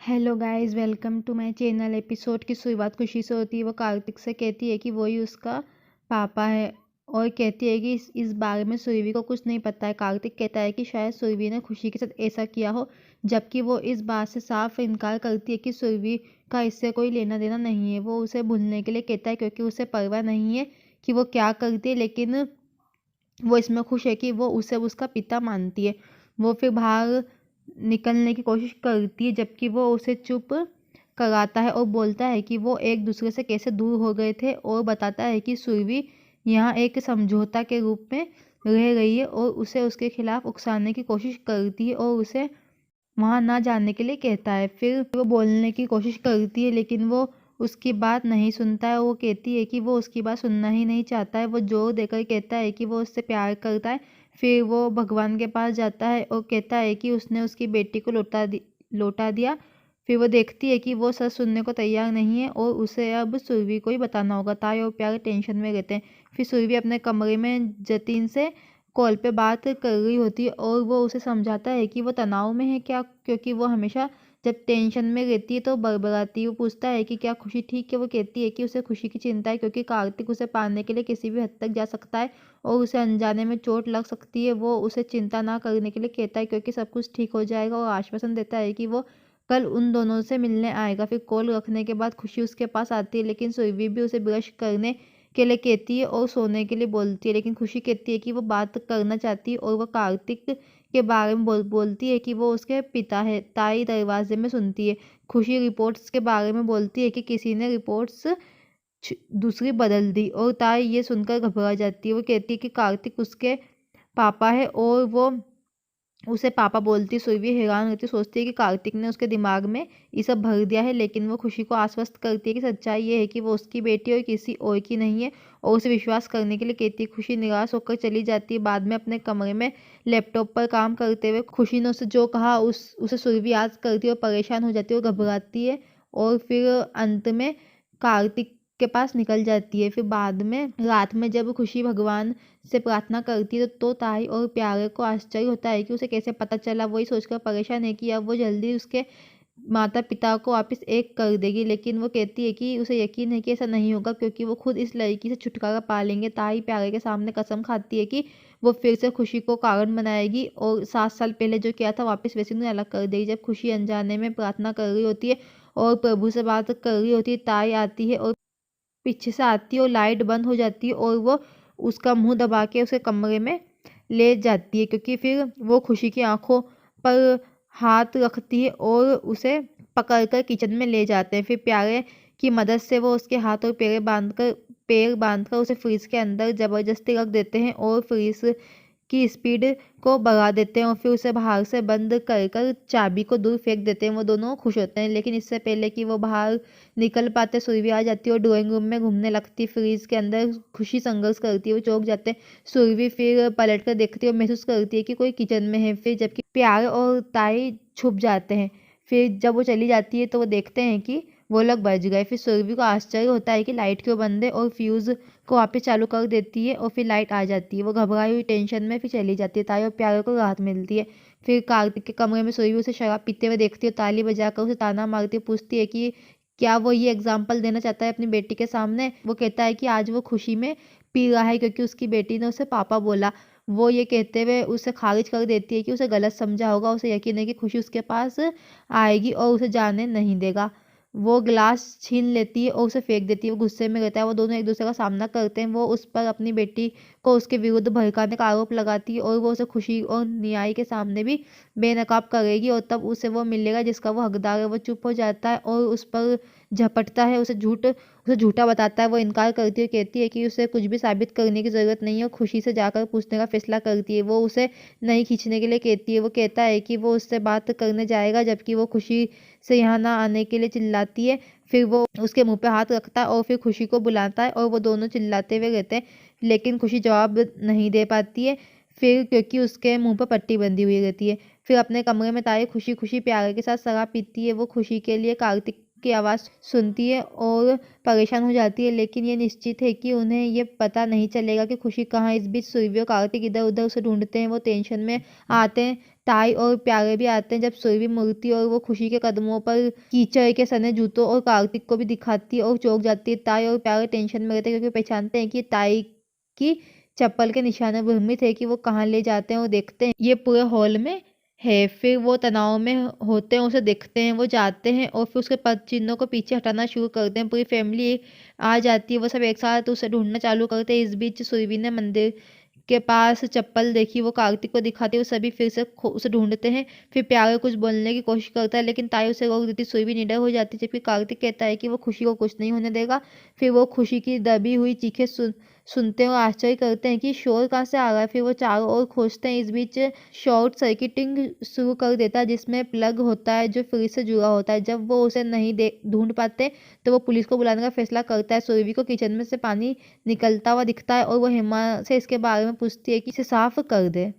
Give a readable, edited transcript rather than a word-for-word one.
Hello guys, welcome to my channel. Episode की शुरुआत खुशी से होती है। वो कार्तिक से कहती है कि वो ही उसका पापा है और कहती है कि इस बारे में सुरभि को कुछ नहीं पता है। कार्तिक कहता है कि शायद सुरभि ने खुशी के साथ ऐसा किया हो, जबकि वो इस बात से साफ इनकार करती है कि सुरभि का इससे कोई लेना देना नहीं है। वो उसे भूलने के लिए कहता है क्योंकि उसे परवाह नहीं है कि वो क्या करती है, लेकिन वो इसमें खुश है कि वो उसे उसका पिता मानती है। वो फिर बाहर निकलने की कोशिश करती है, जबकि वो उसे चुप कराता है और बोलता है कि वो एक दूसरे से कैसे दूर हो गए थे, और बताता है कि सुरभि यहाँ एक समझौता के रूप में रह रही है और उसे उसके खिलाफ उकसाने की कोशिश करती है और उसे वहाँ ना जाने के लिए कहता है। फिर वो बोलने की कोशिश करती है, लेकिन वो उसकी बात नहीं सुनता है। वो कहती है कि वो उसकी बात सुनना ही नहीं चाहता है। वो जोर देकर कहता है कि वो उससे प्यार करता है। फिर वो भगवान के पास जाता है और कहता है कि उसने उसकी बेटी को लौटा दिया। फिर वो देखती है कि वो सच सुनने को तैयार नहीं है और उसे अब सुरभि को ही बताना होगा। ताई और प्यारे टेंशन में रहते हैं। फिर सुरभि अपने कमरे में जतिन से कॉल पे बात कर रही होती है और वो उसे समझाता है कि वो तनाव में है क्या, क्योंकि वो हमेशा जब टेंशन में रहती है तो बड़बड़ाती है। वो पूछता है कि क्या खुशी ठीक है। वो कहती है कि उसे खुशी की चिंता है, क्योंकि कार्तिक उसे पाने के लिए किसी भी हद तक जा सकता है और उसे अनजाने में चोट लग सकती है। वो उसे चिंता ना करने के लिए कहता है क्योंकि सब कुछ ठीक हो जाएगा, और आश्वासन देता है कि वो कल उन दोनों से मिलने आएगा। फिर कॉल रखने के बाद खुशी उसके पास आती है, लेकिन सुरभि भी उसे ब्रश करने के लिए कहती है और सोने के लिए बोलती है। लेकिन खुशी कहती है कि वो बात करना चाहती है और वो कार्तिक के बारे में बोलती है कि वो उसके पिता है। ताई दरवाजे में सुनती है। खुशी रिपोर्ट्स के बारे में बोलती है कि किसी ने रिपोर्ट्स दूसरी बदल दी, और ताई ये सुनकर घबरा जाती है। वो कहती है कि कार्तिक उसके पापा है और वो उसे पापा बोलती। सुरभि हैरान रहती, सोचती है कि कार्तिक ने उसके दिमाग में ये सब भर दिया है, लेकिन वो खुशी को आश्वस्त करती है कि सच्चाई ये है कि वो उसकी बेटी और किसी और की नहीं है, और उसे विश्वास करने के लिए कहती है। खुशी निराश होकर चली जाती है। बाद में अपने कमरे में लैपटॉप पर काम करते हुए खुशी ने उसे जो कहा उसे सुरभि याद करती है और परेशान हो जाती है और घबराती है, और फिर अंत में कार्तिक के पास निकल जाती है। फिर बाद में रात में जब खुशी भगवान से प्रार्थना करती है तो ताई और प्यारे को आश्चर्य होता है कि उसे कैसे पता चला। वही सोचकर परेशान है कि अब वो जल्दी उसके माता पिता को वापस एक कर देगी, लेकिन वो कहती है कि उसे यकीन है कि ऐसा नहीं होगा, क्योंकि वो खुद इस लड़की से छुटकारा पा लेंगे। ताई प्यारे के सामने कसम खाती है कि वो फिर से खुशी को कारण बनाएगी और 7 साल पहले जो किया था वापस वैसे उन्हें अलग कर देगी। जब खुशी अनजाने में प्रार्थना कर रही होती है और प्रभु से बात कर रही होती है, ताई आती है और पीछे से आती है और लाइट बंद हो जाती है, और वो उसका मुंह दबा के उसे कमरे में ले जाती है, क्योंकि फिर वो खुशी की आंखों पर हाथ रखती है और उसे पकड़कर किचन में ले जाते हैं। फिर प्यारे की मदद से वो उसके हाथ और पैर बांधकर उसे फ्रीज के अंदर जबरदस्ती रख देते हैं और फ्रीज की स्पीड को बढ़ा देते हैं, और फिर उसे बाहर से बंद कर कर चाबी को दूर फेंक देते हैं। वो दोनों खुश होते हैं, लेकिन इससे पहले कि वो बाहर निकल पाते सुरभि आ जाती है और ड्राइंग रूम में घूमने लगती है। फ्रिज के अंदर खुशी संघर्ष करती है, वो चौंक जाते हैं। सुरभि फिर पलट कर देखती है और महसूस करती है कि कोई किचन में है। फिर जबकि प्यारे और ताई छुप जाते हैं। फिर जब वो चली जाती है तो वो देखते हैं कि वो लोग बच गए। फिर सुरभि को आश्चर्य होता है कि लाइट क्यों बंद है, और फ्यूज को वापस चालू कर देती है और फिर लाइट आ जाती है। वो घबराई हुई टेंशन में फिर चली जाती है। ताई और प्यारे को राहत मिलती है। फिर कार्तिक के कमरे में सुरभि उसे शराब पीते हुए देखती है, ताली बजाकर उसे ताना मारती है, पूछती है कि क्या वो ये एग्जाम्पल देना चाहता है अपनी बेटी के सामने। वो कहता है कि आज वो खुशी में पी रहा है क्योंकि उसकी बेटी ने उसे पापा बोला। वो ये कहते हुए उसे खारिज कर देती है कि उसे गलत समझा होगा। उसे यकीन है कि खुशी उसके पास आएगी और उसे जाने नहीं देगा। वो गिलास छीन लेती है और उसे फेंक देती है। वो गुस्से में रहता है। वो दोनों एक दूसरे का सामना करते हैं। वो उस पर अपनी बेटी को उसके विरुद्ध भड़काने का आरोप लगाती है, और वो उसे खुशी और न्याय के सामने भी बेनकाब करेगी, और तब उसे वो मिलेगा जिसका वो हकदार है। वो चुप हो जाता है और उस पर झपटता है, उसे झूठा बताता है। वो इनकार करती है, कहती है कि उसे कुछ भी साबित करने की जरूरत नहीं है, और खुशी से जाकर पूछने का फैसला करती है। वो उसे नहीं खींचने के लिए कहती है। वो कहता है कि वो उससे बात करने जाएगा, जबकि वो खुशी से यहाँ ना आने के लिए चिल्लाती है। फिर वो उसके मुंह पे हाथ रखता है और फिर खुशी को बुलाता है, और वो दोनों चिल्लाते हुए रहते हैं, लेकिन खुशी जवाब नहीं दे पाती है, फिर क्योंकि उसके मुंह पर पट्टी बंधी हुई रहती है। फिर अपने कमरे में ताई खुशी खुशी प्यारे के साथ शराब पीती है। वो खुशी के लिए कार्तिक की आवाज़ सुनती है और परेशान हो जाती है, लेकिन ये निश्चित है कि उन्हें ये पता नहीं चलेगा कि खुशी कहाँ है। इस बीच सुरभि और कार्तिक इधर-उधर उसे ढूँढते हैं, वो टेंशन में आते हैं। ताई और प्यारे भी आते हैं। जब सुरभि मुड़ती है और वो खुशी के कदमों पर कीचड़ के सने जूतों और कार्तिक को भी दिखाती है और चौंक जाती है। ताई और प्यारे टेंशन में रहते हैं क्योंकि पहचानते हैं कि ताई की चप्पल के निशाने भ्रमित है कि वो कहाँ ले जाते हैं और देखते हैं ये पूरे हॉल में है। फिर वो तनाव में होते हैं, उसे देखते हैं, वो जाते हैं और फिर उसके पद चिन्हों को पीछे हटाना शुरू करते हैं। पूरी फैमिली आ जाती है, वो सब एक साथ उसे ढूंढना चालू करते हैं। इस बीच सुरभि ने मंदिर के पास चप्पल देखी, वो कार्तिक को दिखाती है, वो सभी फिर से उसे ढूंढते हैं। फिर प्यारे कुछ बोलने की कोशिश करता है लेकिन ताई उसे रोक देती। सुरभि निडर हो जाती है जबकि कार्तिक कहता है कि वो खुशी को कुछ नहीं होने देगा। फिर वो खुशी की दबी हुई चीखें सुनते हैं और आश्चर्य करते हैं कि शोर कहाँ से आ रहा है। फिर वो चारों ओर खोजते हैं। इस बीच शॉर्ट सर्किटिंग शुरू कर देता है जिसमें प्लग होता है जो फ्रिज से जुड़ा होता है। जब वो उसे नहीं ढूंढ पाते तो वो पुलिस को बुलाने का फैसला करता है। सुरभि को किचन में से पानी निकलता हुआ दिखता है और वो हेमा से इसके बारे में पूछती है कि इसे साफ कर दे।